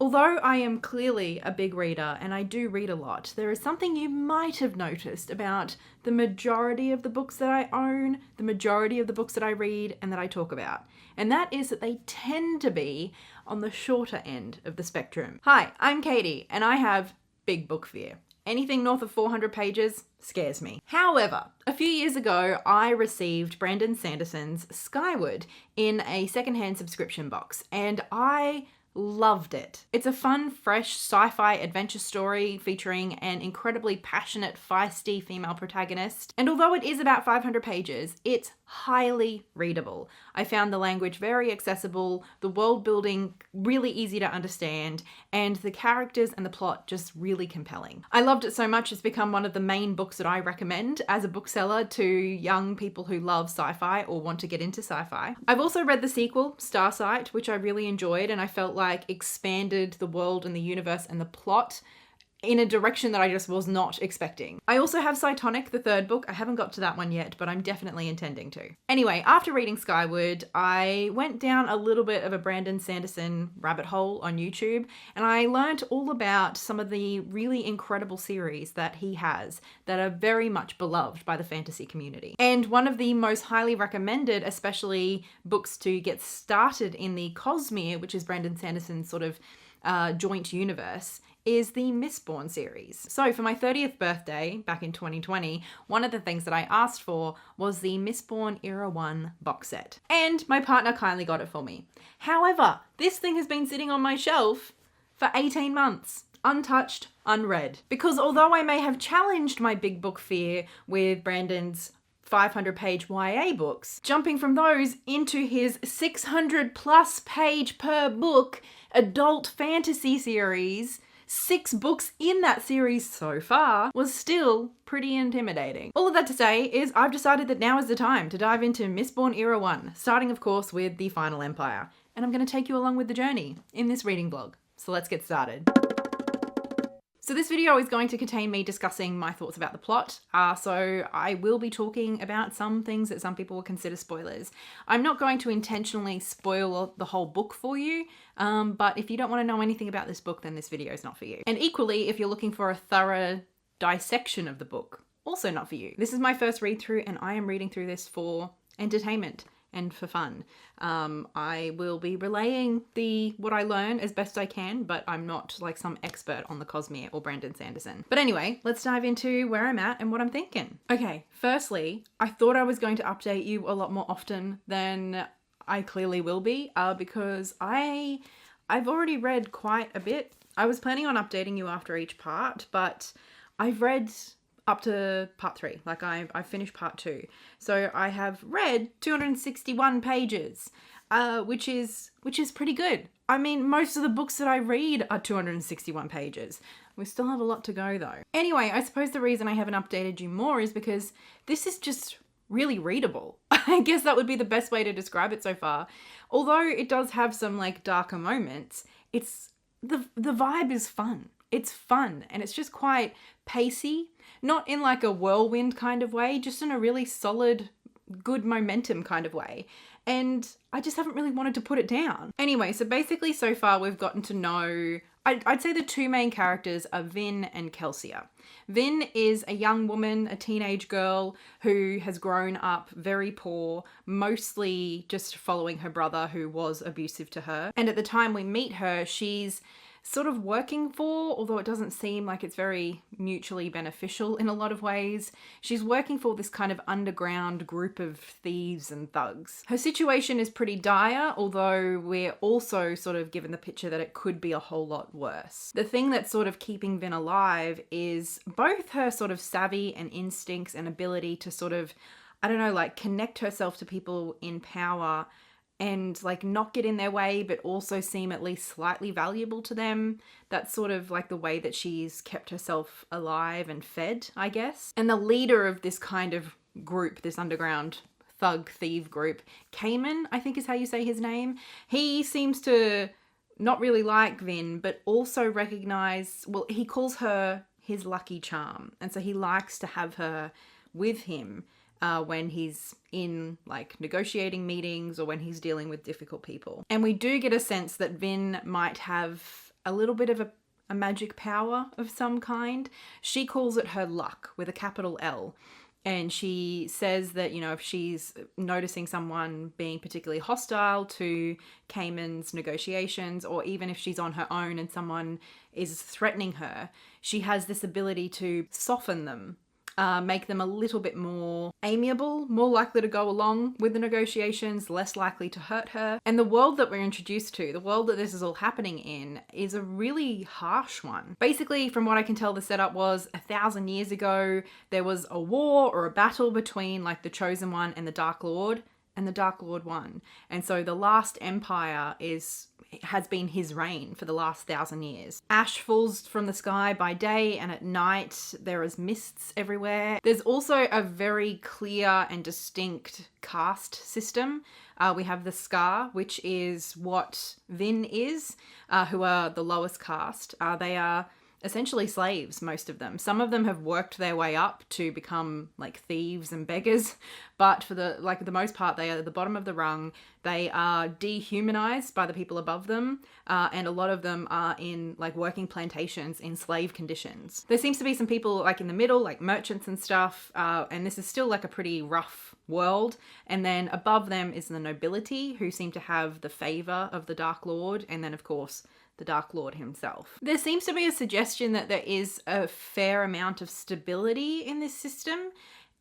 Although I am clearly a big reader and I do read a lot, there is something you might have noticed about the majority of the books that I own, the majority of the books that I read and that I talk about. And that is that they tend to be on the shorter end of the spectrum. Hi, I'm Katey and I have big book fear. Anything north of 400 pages scares me. However, a few years ago, I received Brandon Sanderson's Skyward in a secondhand subscription box, and I loved it. It's a fun, fresh sci-fi adventure story featuring an incredibly passionate, feisty female protagonist. And although it is about 500 pages, it's highly readable. I found the language very accessible, the world building really easy to understand, and the characters and the plot just really compelling. I loved it so much it's become one of the main books that I recommend as a bookseller to young people who love sci-fi or want to get into sci-fi. I've also read the sequel, Starsight, which I really enjoyed, and I felt like expanded the world and the universe and the plot in a direction that I just was not expecting. I also have Cytonic, the third book. I haven't got to that one yet, but I'm definitely intending to. Anyway, after reading Skyward, I went down a little bit of a Brandon Sanderson rabbit hole on YouTube, and I learnt all about some of the really incredible series that he has that are very much beloved by the fantasy community. And one of the most highly recommended, especially books to get started in the Cosmere, which is Brandon Sanderson's sort of joint universe, is the Mistborn series. So for my 30th birthday back in 2020, one of the things that I asked for was the Mistborn Era 1 box set. And my partner kindly got it for me. However, this thing has been sitting on my shelf for 18 months. Untouched, unread. Because although I may have challenged my big book fear with Brandon's 500-page YA books, jumping from those into his 600+ page per book adult fantasy series, 6 books in that series so far, was still pretty intimidating. All of that to say is I've decided that now is the time to dive into Mistborn Era 1, starting of course with the Final Empire. And I'm going to take you along with the journey in this reading vlog. So let's get started. So this video is going to contain me discussing my thoughts about the plot, so I will be talking about some things that some people will consider spoilers. I'm not going to intentionally spoil the whole book for you, but if you don't want to know anything about this book, then this video is not for you. And equally, if you're looking for a thorough dissection of the book, also not for you. This is my first read through and I am reading through this for entertainment and for fun. I will be relaying what I learn as best I can, but I'm not like some expert on the Cosmere or Brandon Sanderson. But anyway, let's dive into where I'm at and what I'm thinking. Okay, firstly, I thought I was going to update you a lot more often than I clearly will be, because I've already read quite a bit. I was planning on updating you after each part, but I've read up to part 3. Like I've finished part 2. So I have read 261 pages, which is pretty good. I mean, most of the books that I read are 261 pages. We still have a lot to go though. Anyway, I suppose the reason I haven't updated you more is because this is just really readable. I guess that would be the best way to describe it so far. Although it does have some like darker moments, it's the vibe is fun. It's fun and it's just quite pacey, not in like a whirlwind kind of way, just in a really solid, good momentum kind of way. And I just haven't really wanted to put it down. Anyway, so basically so far we've gotten to know, I'd say the 2 main characters are Vin and Kelsea. Vin is a young woman, a teenage girl who has grown up very poor, mostly just following her brother who was abusive to her. And at the time we meet her, she's sort of working for, although it doesn't seem like it's very mutually beneficial in a lot of ways, she's working for this kind of underground group of thieves and thugs. Her situation is pretty dire, although we're also sort of given the picture that it could be a whole lot worse. The thing that's sort of keeping Vin alive is both her sort of savvy and instincts and ability to sort of, I don't know, like connect herself to people in power and like not get in their way, but also seem at least slightly valuable to them. That's sort of like the way that she's kept herself alive and fed, I guess. And the leader of this kind of group, this underground thug thief group, Cayman, I think is how you say his name. He seems to not really like Vin, but also recognize, well, he calls her his lucky charm. And so he likes to have her with him when he's in like negotiating meetings or when he's dealing with difficult people. And we do get a sense that Vin might have a little bit of a magic power of some kind. She calls it her luck with a capital L. And she says that, you know, if she's noticing someone being particularly hostile to Cayman's negotiations, or even if she's on her own and someone is threatening her, she has this ability to soften them, make them a little bit more amiable, more likely to go along with the negotiations, less likely to hurt her. And the world that we're introduced to, the world that this is all happening in, is a really harsh one. Basically, from what I can tell, the setup was 1,000 years ago, there was a war or a battle between like the Chosen One and the Dark Lord, and the Dark Lord won. And so the last empire has been his reign for the last 1,000 years. Ash falls from the sky by day, and at night there is mists everywhere. There's also a very clear and distinct caste system. We have the Scar, which is what Vin is, who are the lowest caste. They are essentially slaves, most of them. Some of them have worked their way up to become like thieves and beggars, but for the most part, they are at the bottom of the rung. They are dehumanized by the people above them, and a lot of them are in like working plantations in slave conditions. There seems to be some people like in the middle, like merchants and stuff, and this is still like a pretty rough world. And then above them is the nobility, who seem to have the favor of the Dark Lord, and then of course the Dark Lord himself. There seems to be a suggestion that there is a fair amount of stability in this system,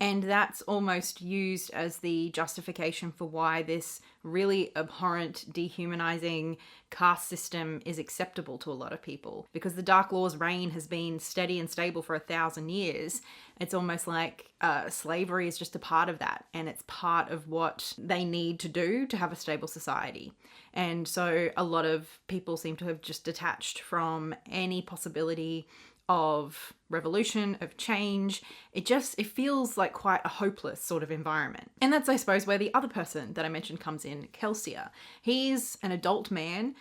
and that's almost used as the justification for why this really abhorrent, dehumanizing caste system is acceptable to a lot of people. Because the Dark Lord's reign has been steady and stable for 1,000 years, it's almost like slavery is just a part of that, and it's part of what they need to do to have a stable society. And so a lot of people seem to have just detached from any possibility of revolution, of change. It feels like quite a hopeless sort of environment. And that's, I suppose, where the other person that I mentioned comes in, Kelsea. He's an adult man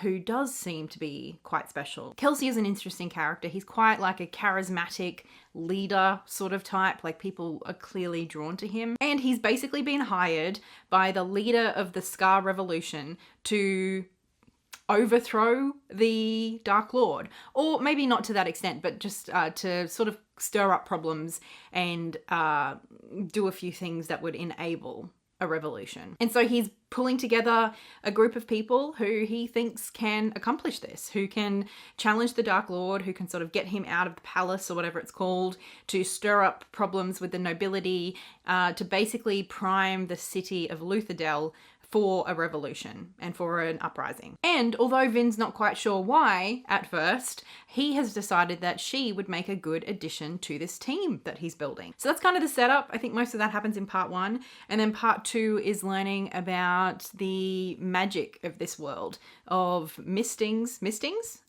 who does seem to be quite special. Kelsea is an interesting character. He's quite like a charismatic leader sort of type, like people are clearly drawn to him. And he's basically been hired by the leader of the Scar Revolution to overthrow the Dark Lord, or maybe not to that extent, but just to sort of stir up problems and do a few things that would enable a revolution. And so he's pulling together a group of people who he thinks can accomplish this, who can challenge the Dark Lord, who can sort of get him out of the palace or whatever it's called, to stir up problems with the nobility, to basically prime the city of Luthadel for a revolution and for an uprising. And although Vin's not quite sure why at first, he has decided that she would make a good addition to this team that he's building. So that's kind of the setup. I think most of that happens in part 1. And then part 2 is learning about the magic of this world, of mistings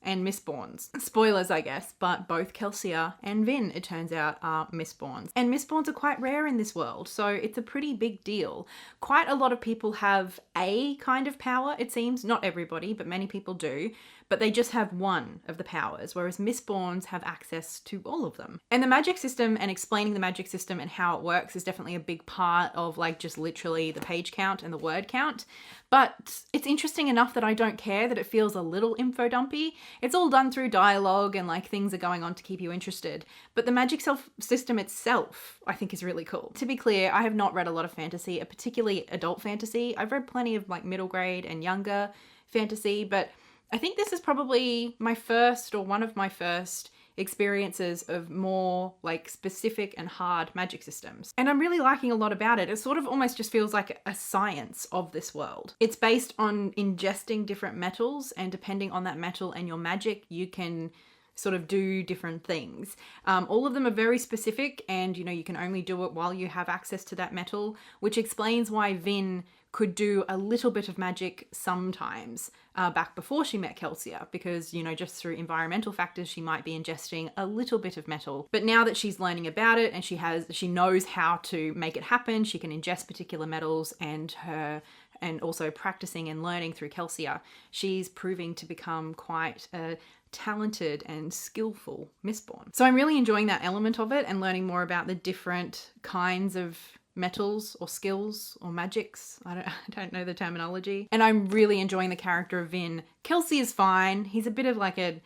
and Mistborns. Spoilers, I guess, but both Kelsea and Vin, it turns out, are Mistborns. And Mistborns are quite rare in this world, so it's a pretty big deal. Quite a lot of people have a kind of power, it seems. Not everybody, but many people do. But they just have one of the powers, whereas Mistborns have access to all of them. And the magic system and explaining the magic system and how it works is definitely a big part of like just literally the page count and the word count. But it's interesting enough that I don't care that it feels a little info dumpy. It's all done through dialogue and like things are going on to keep you interested. But the magic system itself, I think, is really cool. To be clear, I have not read a lot of fantasy, particularly adult fantasy. I've read plenty of like middle grade and younger fantasy, but I think this is probably my first or one of my first experiences of more like specific and hard magic systems. And I'm really liking a lot about it. It sort of almost just feels like a science of this world. It's based on ingesting different metals, and depending on that metal and your magic, you can sort of do different things. All of them are very specific, and you can only do it while you have access to that metal, which explains why Vin could do a little bit of magic sometimes back before she met Kelsea, because, just through environmental factors, she might be ingesting a little bit of metal. But now that she's learning about it and she knows how to make it happen, she can ingest particular metals, and also practicing and learning through Kelsea, she's proving to become quite a talented and skillful Mistborn. So I'm really enjoying that element of it and learning more about the different kinds of metals or skills or magics. I don't know the terminology. And I'm really enjoying the character of Vin. Kelsea is fine. He's a bit of like an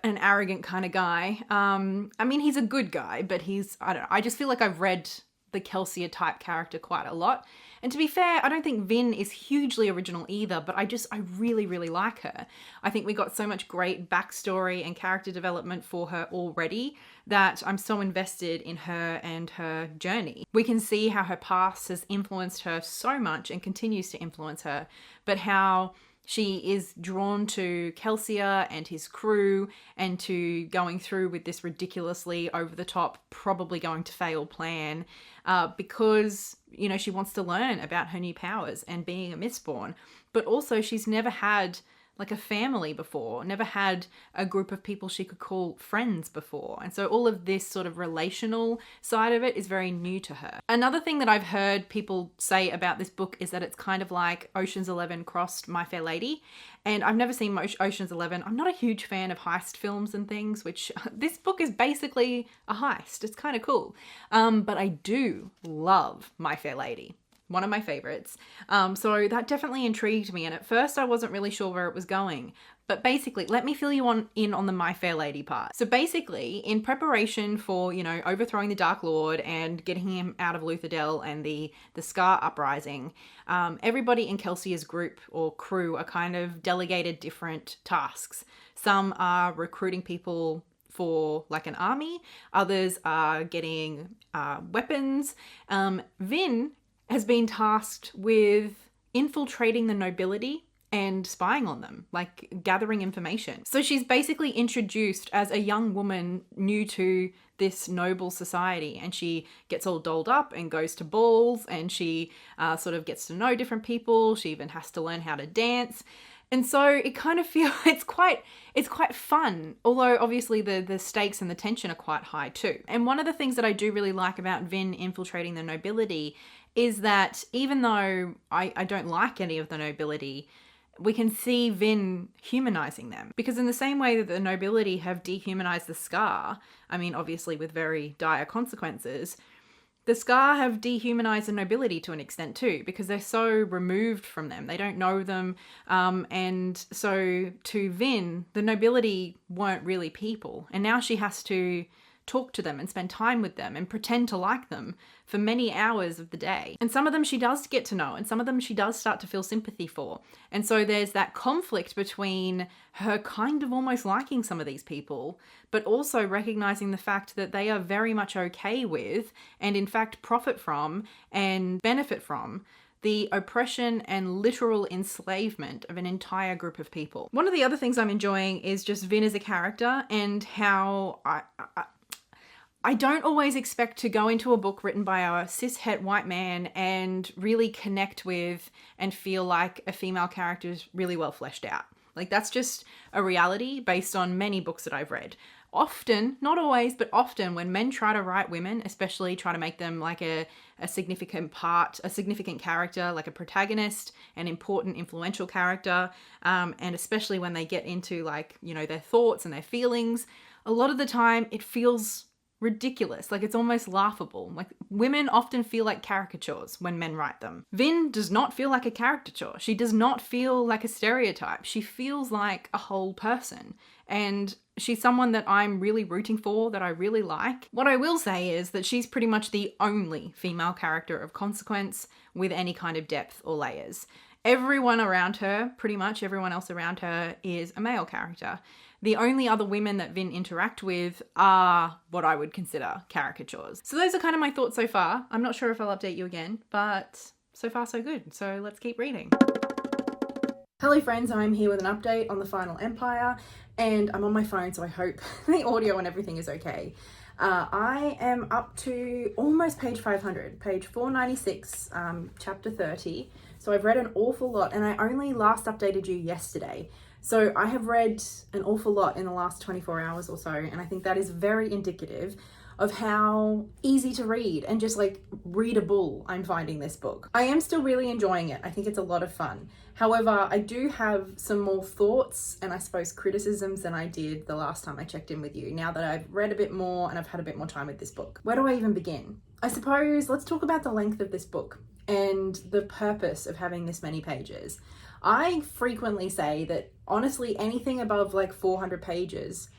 arrogant kind of guy. I mean, he's a good guy, but I don't know. I just feel like I've read the Kelsea type character quite a lot. And to be fair, I don't think Vin is hugely original either, but I really, really like her. I think we got so much great backstory and character development for her already that I'm so invested in her and her journey. We can see how her past has influenced her so much and continues to influence her, but how she is drawn to Kelsea and his crew and to going through with this ridiculously over the top, probably going to fail plan because, you know, she wants to learn about her new powers and being a Mistborn. But also she's never had like a family before, never had a group of people she could call friends before. And so all of this sort of relational side of it is very new to her. Another thing that I've heard people say about this book is that it's kind of like Ocean's 11 crossed My Fair Lady. And I've never seen Ocean's 11. I'm not a huge fan of heist films and things, which this book is basically a heist. It's kind of cool. But I do love My Fair Lady. One of my favorites. So that definitely intrigued me. And at first I wasn't really sure where it was going. But basically, let me fill you in on the My Fair Lady part. So basically, in preparation for, you know, overthrowing the Dark Lord and getting him out of Luthadel and the Scar uprising, everybody in Kelsea's group or crew are kind of delegated different tasks. Some are recruiting people for like an army. Others are getting weapons. Vin has been tasked with infiltrating the nobility and spying on them, like gathering information. So she's basically introduced as a young woman new to this noble society, and she gets all dolled up and goes to balls, and she sort of gets to know different people. She even has to learn how to dance. And so it kind of feels, it's quite fun, although obviously the stakes and the tension are quite high too. And one of the things that I do really like about Vin infiltrating the nobility is that even though I don't like any of the nobility, we can see Vin humanizing them. Because in the same way that the nobility have dehumanized the Scar, I mean, obviously with very dire consequences, the Scar have dehumanized the nobility to an extent too, because they're so removed from them. They don't know them. And so to Vin, the nobility weren't really people. And now she has to talk to them and spend time with them and pretend to like them for many hours of the day. And some of them she does get to know, and some of them she does start to feel sympathy for. And so there's that conflict between her kind of almost liking some of these people, but also recognizing the fact that they are very much okay with, and in fact profit from and benefit from, the oppression and literal enslavement of an entire group of people. One of the other things I'm enjoying is just Vin as a character, and how I don't always expect to go into a book written by a cis-het white man and really connect with and feel like a female character is really well fleshed out. Like, that's just a reality based on many books that I've read. Often, not always, but often when men try to write women, especially try to make them like a significant part, a significant character, like a protagonist, an important, influential character, and especially when they get into like, you know, their thoughts and their feelings, a lot of the time it feels ridiculous. Like, it's almost laughable. Like, women often feel like caricatures when men write them. Vin does not feel like a caricature. She does not feel like a stereotype. She feels like a whole person. And she's someone that I'm really rooting for, that I really like. What I will say is that she's pretty much the only female character of consequence with any kind of depth or layers. Everyone around her, pretty much everyone else around her, is a male character. The only other women that Vin interact with are what I would consider caricatures. So those are kind of my thoughts so far. I'm not sure if I'll update you again, but so far so good. So let's keep reading. Hello friends, I'm here with an update on the Final Empire, and I'm on my phone, so I hope the audio and everything is okay. I am up to almost page 500, page 496, chapter 30. So I've read an awful lot, and I only last updated you yesterday. So I have read an awful lot in the last 24 hours or so, and I think that is very indicative of how easy to read and just like readable I'm finding this book. I am still really enjoying it. I think it's a lot of fun. However, I do have some more thoughts and I suppose criticisms than I did the last time I checked in with you, now that I've read a bit more and I've had a bit more time with this book. Where do I even begin? I suppose let's talk about the length of this book and the purpose of having this many pages. I frequently say that honestly, anything above like 400 pages,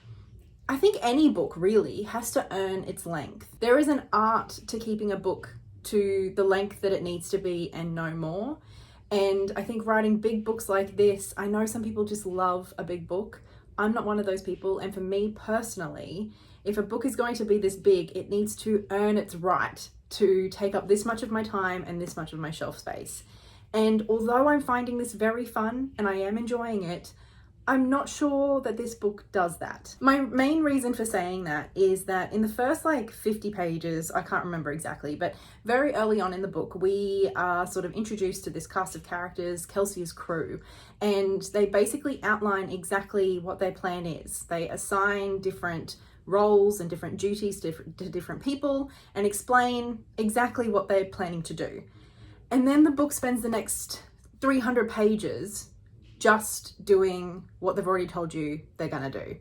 I think any book really has to earn its length. There is an art to keeping a book to the length that it needs to be and no more. And I think writing big books like this, I know some people just love a big book. I'm not one of those people. And for me personally, if a book is going to be this big, it needs to earn its right to take up this much of my time and this much of my shelf space. And although I'm finding this very fun and I am enjoying it, I'm not sure that this book does that. My main reason for saying that is that in the first like 50 pages, I can't remember exactly, but very early on in the book, we are sort of introduced to this cast of characters, Kelsea's crew, and they basically outline exactly what their plan is. They assign different roles and different duties to different people and explain exactly what they're planning to do. And then the book spends the next 300 pages just doing what they've already told you they're gonna do.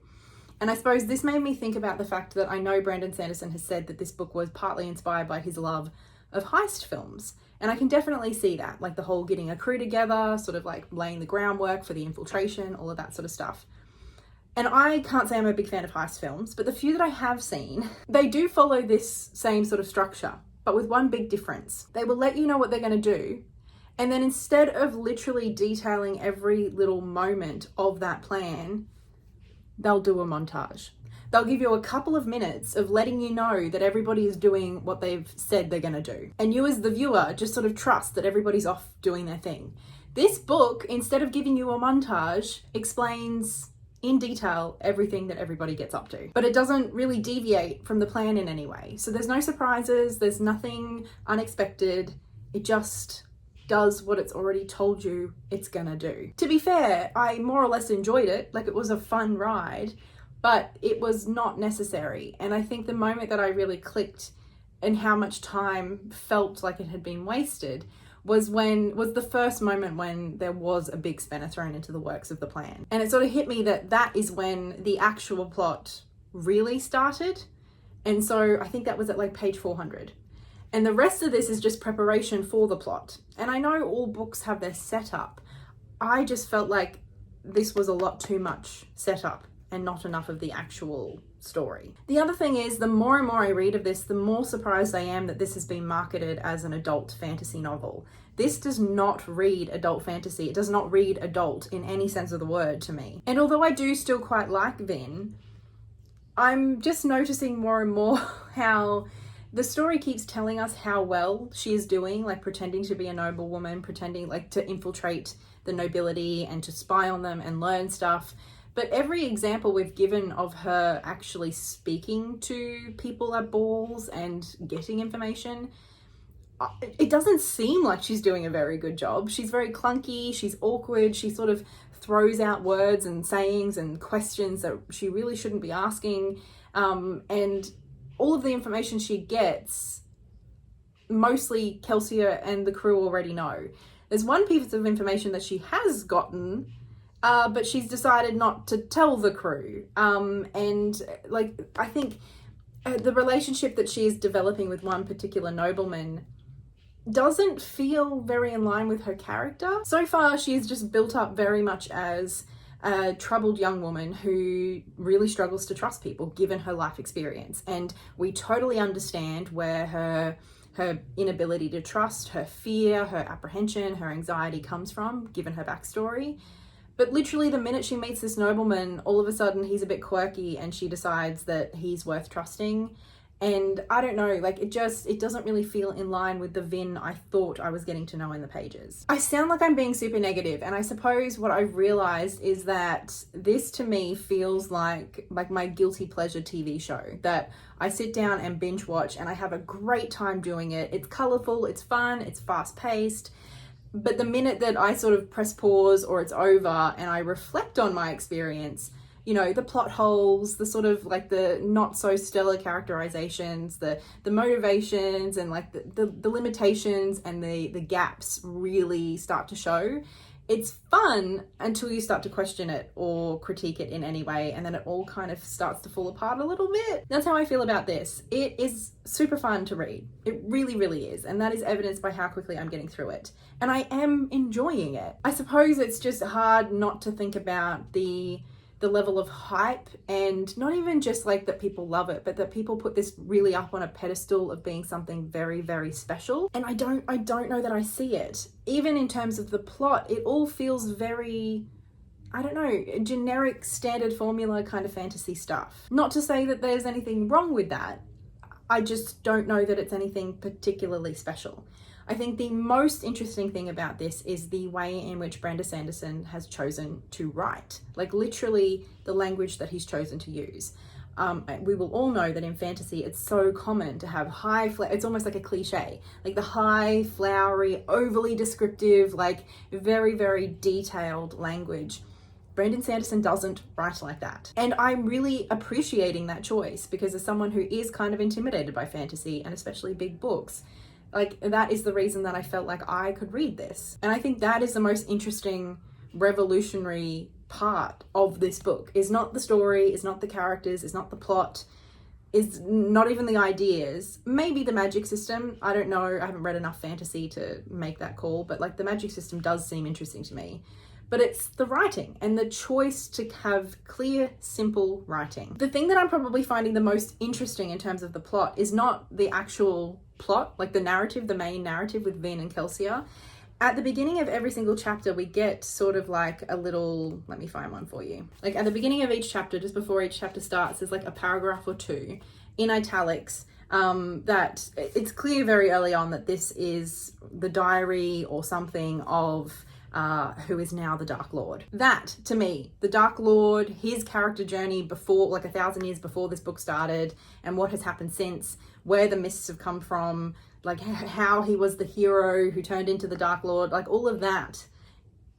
And I suppose this made me think about the fact that I know Brandon Sanderson has said that this book was partly inspired by his love of heist films. And I can definitely see that, like the whole getting a crew together, sort of like laying the groundwork for the infiltration, all of that sort of stuff. And I can't say I'm a big fan of heist films, but the few that I have seen, they do follow this same sort of structure, but with one big difference. They will let you know what they're gonna do, and then instead of literally detailing every little moment of that plan, they'll do a montage. They'll give you a couple of minutes of letting you know that everybody is doing what they've said they're gonna do. And you as the viewer just sort of trust that everybody's off doing their thing. This book, instead of giving you a montage, explains in detail everything that everybody gets up to. But it doesn't really deviate from the plan in any way. So there's no surprises, there's nothing unexpected. It just does what it's already told you it's gonna do. To be fair, I more or less enjoyed it. Like, it was a fun ride, but it was not necessary. And I think the moment that I really clicked and how much time felt like it had been wasted was the first moment when there was a big spanner thrown into the works of the plan. And it sort of hit me that that is when the actual plot really started. And so I think that was at like page 400. And the rest of this is just preparation for the plot. And I know all books have their setup. I just felt like this was a lot too much setup and not enough of the actual story. The other thing is, the more and more I read of this, the more surprised I am that this has been marketed as an adult fantasy novel. This does not read adult fantasy. It does not read adult in any sense of the word to me. And although I do still quite like Vin, I'm just noticing more and more how the story keeps telling us how well she is doing, like pretending to be a noblewoman, pretending like to infiltrate the nobility and to spy on them and learn stuff. But every example we've given of her actually speaking to people at balls and getting information, it doesn't seem like she's doing a very good job. She's very clunky, she's awkward, she sort of throws out words and sayings and questions that she really shouldn't be asking. And all of the information she gets, mostly Kelsea and the crew already know. There's one piece of information that she has gotten, but she's decided not to tell the crew. And like, I think the relationship that she is developing with one particular nobleman doesn't feel very in line with her character. So far, she's just built up very much as a troubled young woman who really struggles to trust people given her life experience. And we totally understand where her inability to trust, her fear, her apprehension, her anxiety comes from, given her backstory. But literally the minute she meets this nobleman, all of a sudden he's a bit quirky and she decides that he's worth trusting. And I don't know, like it doesn't really feel in line with the Vin I thought I was getting to know in the pages. I sound like I'm being super negative, and I suppose what I've realized is that this to me feels like my guilty pleasure TV show that I sit down and binge watch and I have a great time doing it. It's colorful, it's fun, it's fast paced. But the minute that I sort of press pause or it's over and I reflect on my experience, you know, the plot holes, the sort of like the not so stellar characterizations, the motivations and like the limitations and the gaps really start to show. It's fun until you start to question it or critique it in any way, and then it all kind of starts to fall apart a little bit. That's how I feel about this. It is super fun to read. It really, really is. And that is evidenced by how quickly I'm getting through it. And I am enjoying it. I suppose it's just hard not to think about the level of hype, and not even just like that people love it, but that people put this really up on a pedestal of being something very, very special. And I don't know that I see it. Even in terms of the plot, it all feels very, I don't know, generic standard formula kind of fantasy stuff. Not to say that there's anything wrong with that. I just don't know that it's anything particularly special. I think the most interesting thing about this is the way in which Brandon Sanderson has chosen to write, like literally the language that he's chosen to use. We will all know that in fantasy, it's so common to have it's almost like a cliche, like the high, flowery, overly descriptive, like very, very detailed language. Brandon Sanderson doesn't write like that. And I'm really appreciating that choice, because as someone who is kind of intimidated by fantasy, and especially big books, like that is the reason that I felt like I could read this. And I think that is the most interesting, revolutionary part of this book. Is not the story, is not the characters, is not the plot, is not even the ideas. Maybe the magic system. I don't know. I haven't read enough fantasy to make that call, but like the magic system does seem interesting to me. But it's the writing and the choice to have clear, simple writing. The thing that I'm probably finding the most interesting in terms of the plot is not the actual plot, like the narrative, the main narrative with Vin and Kelsea. At the beginning of every single chapter, we get sort of like a little, let me find one for you. Like at the beginning of each chapter, just before each chapter starts, there's like a paragraph or two in italics that it's clear very early on that this is the diary or something of who is now the Dark Lord. That, to me, the Dark Lord, his character journey before, like 1,000 years before this book started, and what has happened since, where the mists have come from, like how he was the hero who turned into the Dark Lord, like all of that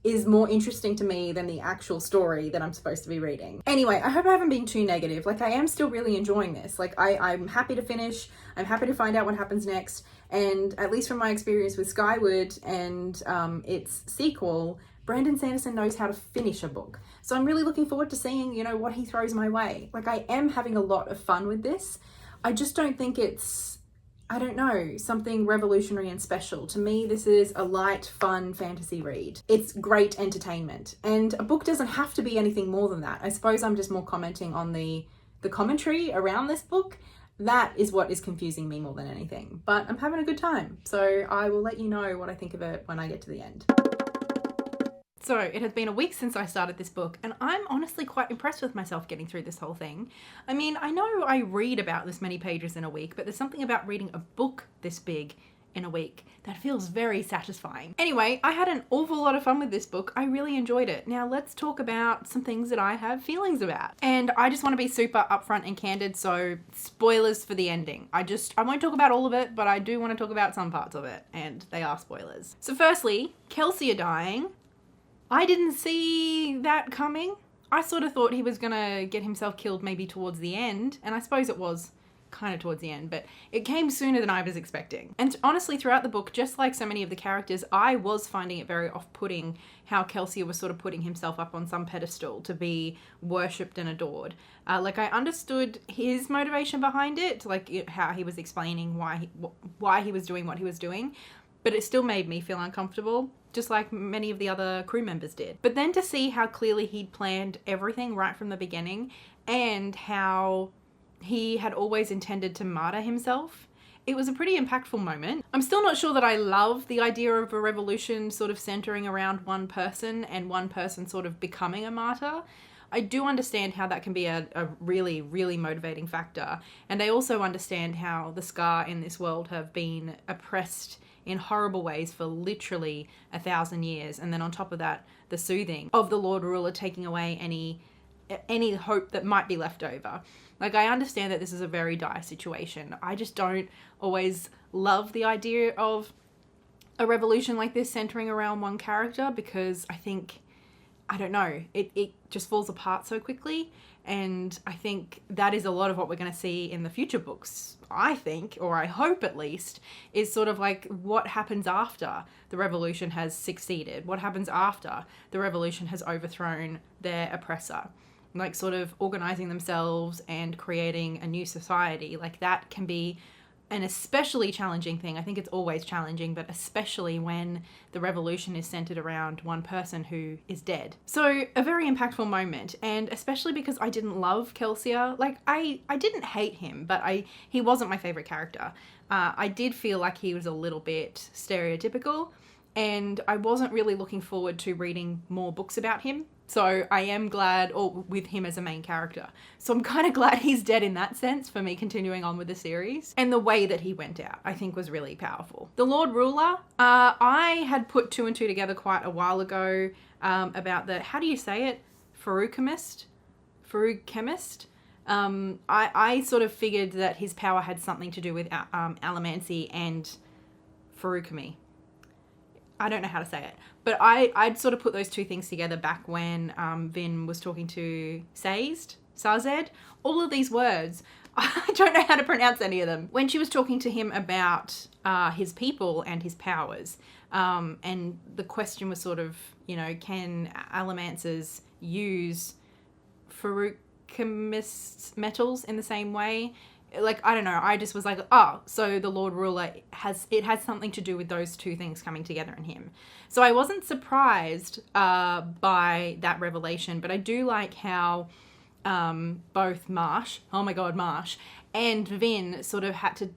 is more interesting to me than the actual story that I'm supposed to be reading. Anyway, I hope I haven't been too negative. Like I am still really enjoying this. Like I'm happy to finish. I'm happy to find out what happens next. And at least from my experience with Skyward and its sequel, Brandon Sanderson knows how to finish a book. So I'm really looking forward to seeing, you know, what he throws my way. Like I am having a lot of fun with this. I just don't think it's, I don't know, something revolutionary and special. To me, this is a light, fun fantasy read. It's great entertainment. And a book doesn't have to be anything more than that. I suppose I'm just more commenting on the commentary around this book. That is what is confusing me more than anything. But I'm having a good time. So I will let you know what I think of it when I get to the end. So it has been a week since I started this book, and I'm honestly quite impressed with myself getting through this whole thing. I mean, I know I read about this many pages in a week, but there's something about reading a book this big in a week that feels very satisfying. Anyway, I had an awful lot of fun with this book. I really enjoyed it. Now let's talk about some things that I have feelings about. And I just want to be super upfront and candid, so spoilers for the ending. I won't talk about all of it, but I do want to talk about some parts of it, and they are spoilers. So firstly, Kelsea dying. I didn't see that coming. I sort of thought he was gonna get himself killed maybe towards the end, and I suppose it was kind of towards the end, but it came sooner than I was expecting. And honestly, throughout the book, just like so many of the characters, I was finding it very off-putting how Kelsea was sort of putting himself up on some pedestal to be worshipped and adored. Like I understood his motivation behind it, like how he was explaining why he was doing what he was doing, but it still made me feel uncomfortable, just like many of the other crew members did. But then to see how clearly he'd planned everything right from the beginning, and how he had always intended to martyr himself, it was a pretty impactful moment. I'm still not sure that I love the idea of a revolution sort of centering around one person and one person sort of becoming a martyr. I do understand how that can be a really, really motivating factor. And I also understand how the Scar in this world have been oppressed in horrible ways for literally 1,000 years. And then on top of that, the soothing of the Lord Ruler taking away any hope that might be left over. Like, I understand that this is a very dire situation. I just don't always love the idea of a revolution like this centering around one character, because I think, I don't know, it just falls apart so quickly. And I think that is a lot of what we're going to see in the future books, I think, or I hope at least, is sort of like what happens after the revolution has succeeded, what happens after the revolution has overthrown their oppressor. Like sort of organizing themselves and creating a new society. Like that can be an especially challenging thing. I think it's always challenging, but especially when the revolution is centered around one person who is dead. So a very impactful moment, and especially because I didn't love Kelsea. Like I didn't hate him, but he wasn't my favorite character. I did feel like he was a little bit stereotypical, and I wasn't really looking forward to reading more books about him. So I am glad, or with him as a main character. So I'm kind of glad he's dead in that sense for me continuing on with the series. And the way that he went out, I think, was really powerful. The Lord Ruler, I had put 2 and 2 together quite a while ago about the, how do you say it? Faruchemist? I sort of figured that his power had something to do with allomancy and Faruchemy. I don't know how to say it, but I'd sort of put those two things together back when Vin was talking to Sazed. All of these words, I don't know how to pronounce any of them. When she was talking to him about his people and his powers, and the question was sort of, you know, can allomancers use Faruchemist metals in the same way? Like, I don't know, I just was like, oh, so the Lord Ruler has something to do with those two things coming together in him. So I wasn't surprised by that revelation, but I do like how both Marsh and Vin sort of had to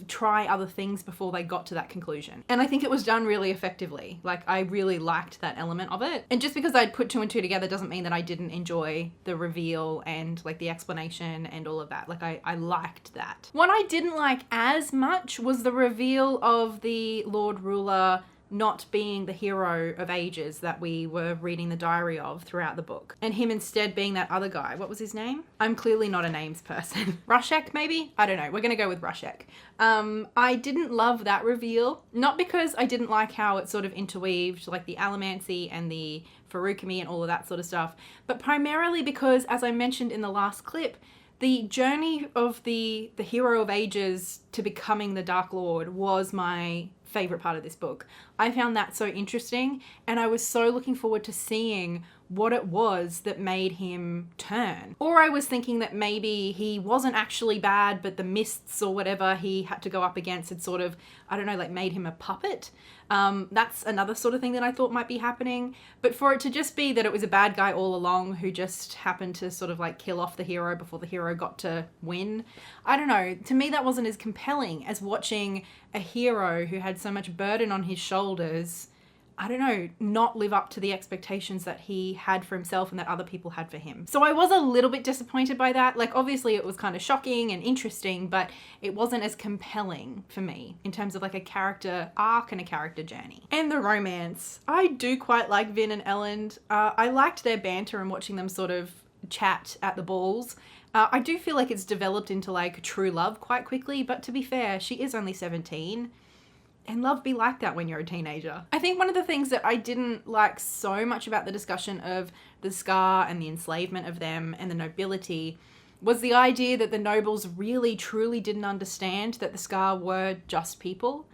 try other things before they got to that conclusion. And I think it was done really effectively. Like, I really liked that element of it. And just because I'd put 2 and 2 together doesn't mean that I didn't enjoy the reveal and like the explanation and all of that. Like, I liked that. What I didn't like as much was the reveal of the Lord Ruler not being the hero of ages that we were reading the diary of throughout the book. And him instead being that other guy. What was his name? I'm clearly not a names person. Rushek, maybe? I don't know. We're going to go with Rushek. I didn't love that reveal. Not because I didn't like how it sort of interweaved like the allomancy and the Faruchemy and all of that sort of stuff, but primarily because, as I mentioned in the last clip, the journey of the hero of ages to becoming the Dark Lord was my favorite part of this book. I found that so interesting, and I was so looking forward to seeing what it was that made him turn. Or I was thinking that maybe he wasn't actually bad, but the mists or whatever he had to go up against had sort of, I don't know, like made him a puppet. That's another sort of thing that I thought might be happening. But for it to just be that it was a bad guy all along who just happened to sort of like kill off the hero before the hero got to win, I don't know. To me, that wasn't as compelling as watching a hero who had so much burden on his shoulders, I don't know, not live up to the expectations that he had for himself and that other people had for him. So I was a little bit disappointed by that. Like, obviously it was kind of shocking and interesting, but it wasn't as compelling for me in terms of like a character arc and a character journey. And the romance. I do quite like Vin and Elend. I liked their banter and watching them sort of chat at the balls. I do feel like it's developed into like true love quite quickly, but to be fair, she is only 17. And love be like that when you're a teenager. I think one of the things that I didn't like so much about the discussion of the Scar and the enslavement of them and the nobility was the idea that the nobles really truly didn't understand that the Scar were just people.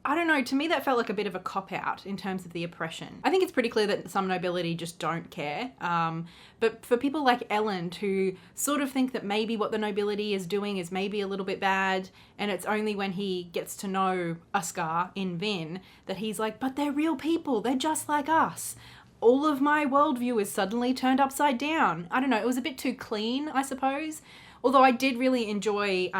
I don't know, to me that felt like a bit of a cop-out in terms of the oppression. I think it's pretty clear that some nobility just don't care. But for people like Elend who sort of think that maybe what the nobility is doing is maybe a little bit bad, and it's only when he gets to know a Scar in Vin that he's like, but they're real people, they're just like us. All of my worldview is suddenly turned upside down. I don't know, it was a bit too clean, I suppose. Although I did really enjoy,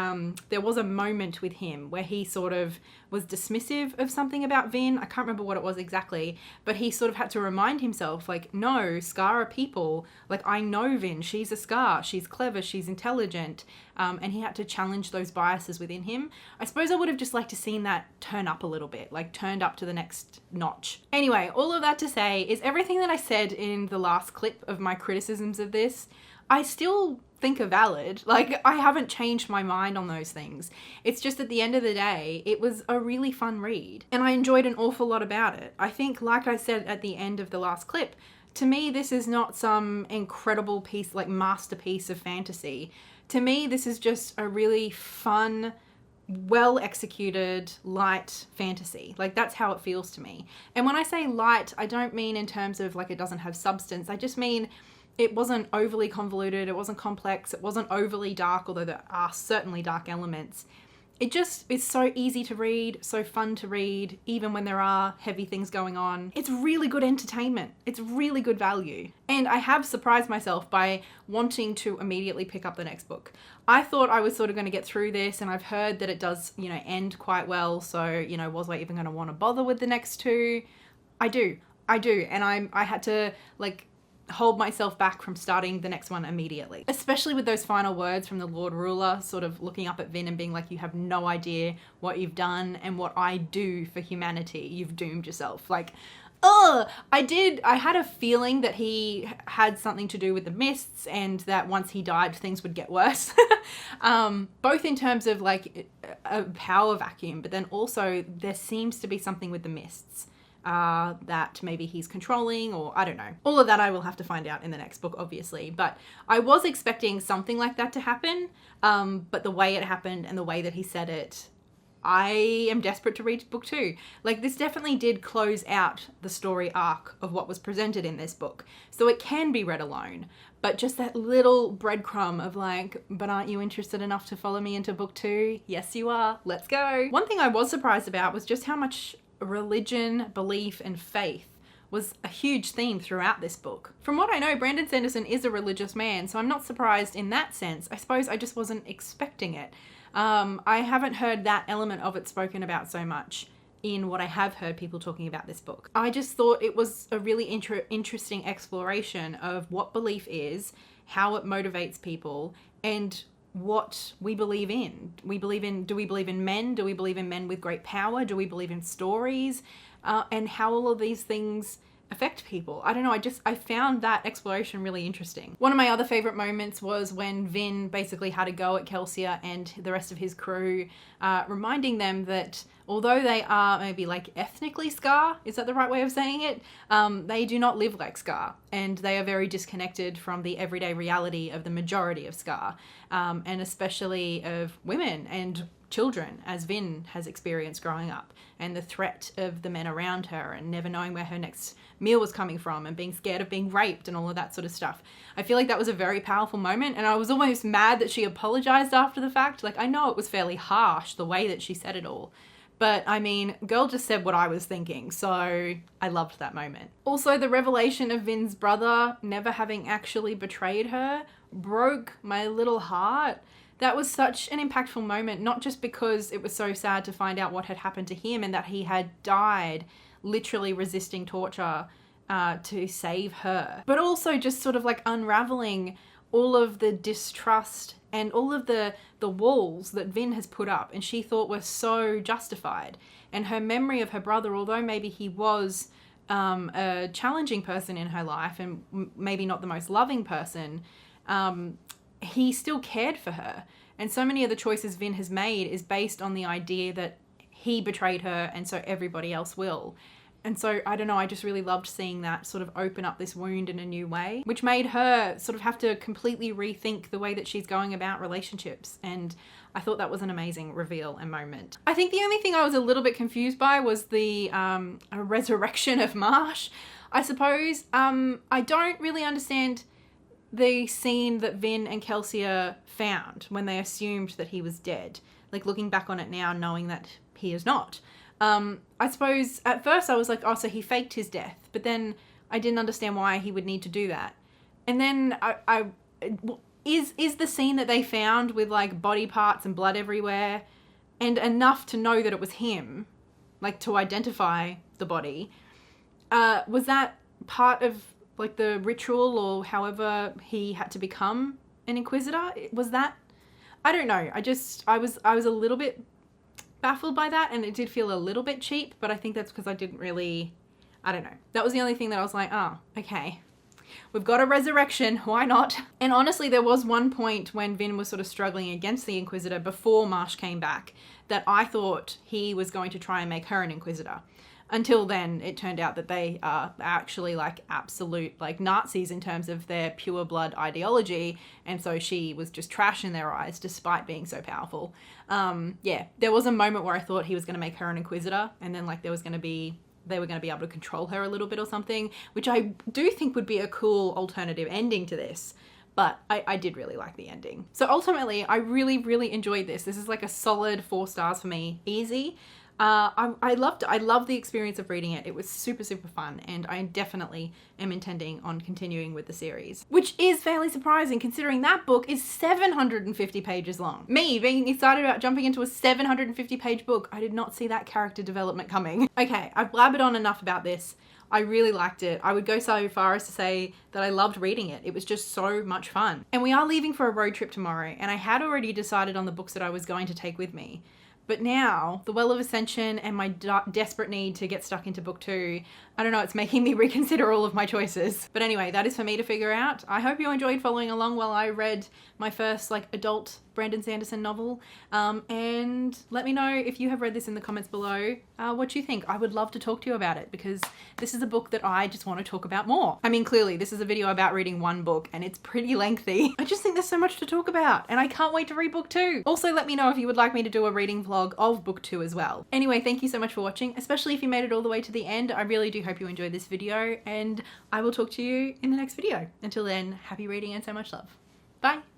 there was a moment with him where he sort of was dismissive of something about Vin. I can't remember what it was exactly, but he sort of had to remind himself, like, no, Scar are people. Like, I know Vin, she's a Scar, she's clever, she's intelligent, and he had to challenge those biases within him. I suppose I would have just liked to seen that turn up a little bit, like turned up to the next notch. Anyway, all of that to say is everything that I said in the last clip of my criticisms of this, I still think are valid. Like, I haven't changed my mind on those things. It's just at the end of the day, it was a really fun read and I enjoyed an awful lot about it. I think, like I said at the end of the last clip, To me, this is not some incredible piece, like masterpiece of fantasy. To me, this is just a really fun, well executed, light fantasy. Like, that's how it feels to me. And when I say light, I don't mean in terms of like it doesn't have substance. I just mean it wasn't overly convoluted, it wasn't complex, it wasn't overly dark, although there are certainly dark elements. It just is so easy to read, so fun to read, even when there are heavy things going on. It's really good entertainment. It's really good value. And I have surprised myself by wanting to immediately pick up the next book. I thought I was sort of going to get through this, and I've heard that it does, end quite well. So, was I even going to want to bother with the next two? I do. And I had to hold myself back from starting the next one immediately. Especially with those final words from the Lord Ruler, sort of looking up at Vin and being like, you have no idea what you've done and what I do for humanity. You've doomed yourself. I had a feeling that he had something to do with the mists and that once he died, things would get worse. Both in terms of a power vacuum, but then also there seems to be something with the mists. That maybe he's controlling, or I don't know. All of that I will have to find out in the next book, obviously. But I was expecting something like that to happen. But the way it happened and the way that he said it, I am desperate to read book 2. This definitely did close out the story arc of what was presented in this book. So it can be read alone. But just that little breadcrumb of but aren't you interested enough to follow me into book 2? Yes, you are. Let's go. One thing I was surprised about was just how much religion, belief, and faith was a huge theme throughout this book. From what I know, Brandon Sanderson is a religious man, so I'm not surprised in that sense. I suppose I just wasn't expecting it. I haven't heard that element of it spoken about so much in what I have heard people talking about this book. I just thought it was a really interesting exploration of what belief is, how it motivates people, and what we believe in. Do we believe in men? Do we believe in men with great power? Do we believe in stories? And how all of these things affect people. I don't know, I found that exploration really interesting. One of my other favorite moments was when Vin basically had a go at Kelsea and the rest of his crew, reminding them that although they are maybe ethnically Scar, is that the right way of saying it? They do not live like Scar, and they are very disconnected from the everyday reality of the majority of Scar, and especially of women and children, as Vin has experienced growing up, and the threat of the men around her and never knowing where her next meal was coming from and being scared of being raped and all of that sort of stuff. I feel like that was a very powerful moment, and I was almost mad that she apologized after the fact. I know it was fairly harsh the way that she said it all, but I mean, girl just said what I was thinking, so I loved that moment. Also, the revelation of Vin's brother never having actually betrayed her broke my little heart. That was such an impactful moment, not just because it was so sad to find out what had happened to him and that he had died literally resisting torture to save her, but also just sort of unraveling all of the distrust and all of the walls that Vin has put up and she thought were so justified. And her memory of her brother, although maybe he was a challenging person in her life and maybe not the most loving person, he still cared for her. And so many of the choices Vin has made is based on the idea that he betrayed her and so everybody else will. And so, I don't know, I just really loved seeing that sort of open up this wound in a new way, which made her sort of have to completely rethink the way that she's going about relationships. And I thought that was an amazing reveal and moment. I think the only thing I was a little bit confused by was the resurrection of Marsh, I suppose. I don't really understand the scene that Vin and Kelsea found when they assumed that he was dead. Looking back on it now, knowing that he is not. I suppose at first I was like, oh, so he faked his death, but then I didn't understand why he would need to do that. And then is the scene that they found with body parts and blood everywhere and enough to know that it was him, to identify the body, was that part of the ritual or however he had to become an Inquisitor? Was that? I don't know. I was a little bit baffled by that, and it did feel a little bit cheap, but I think that's because I didn't really, I don't know. That was the only thing that I was like, oh, okay. We've got a resurrection, why not? And honestly, there was one point when Vin was sort of struggling against the Inquisitor before Marsh came back that I thought he was going to try and make her an Inquisitor. Until then, it turned out that they are actually like absolute like Nazis in terms of their pure blood ideology. And so she was just trash in their eyes despite being so powerful. Yeah, there was a moment where I thought he was going to make her an inquisitor, and then like they were going to be able to control her a little bit or something, which I do think would be a cool alternative ending to this. But I did really like the ending. So ultimately, I really, really enjoyed this. This is like a solid 4 stars for me. Easy. I loved the experience of reading it. It was super, super fun, and I definitely am intending on continuing with the series, which is fairly surprising considering that book is 750 pages long. Me being excited about jumping into a 750 page book, I did not see that character development coming. Okay, I've blabbered on enough about this. I really liked it. I would go so far as to say that I loved reading it. It was just so much fun. And we are leaving for a road trip tomorrow, and I had already decided on the books that I was going to take with me. But now, the Well of Ascension and my desperate need to get stuck into book 2, I don't know, it's making me reconsider all of my choices. But anyway, that is for me to figure out. I hope you enjoyed following along while I read my first like adult Brandon Sanderson novel. And let me know if you have read this in the comments below, what you think. I would love to talk to you about it because this is a book that I just want to talk about more. I mean, clearly this is a video about reading one book and it's pretty lengthy. I just think there's so much to talk about and I can't wait to read book 2. Also, let me know if you would like me to do a reading vlog of book 2 as well. Anyway, thank you so much for watching, especially if you made it all the way to the end. I really do hope you enjoyed this video, and I will talk to you in the next video. Until then, happy reading and so much love. Bye.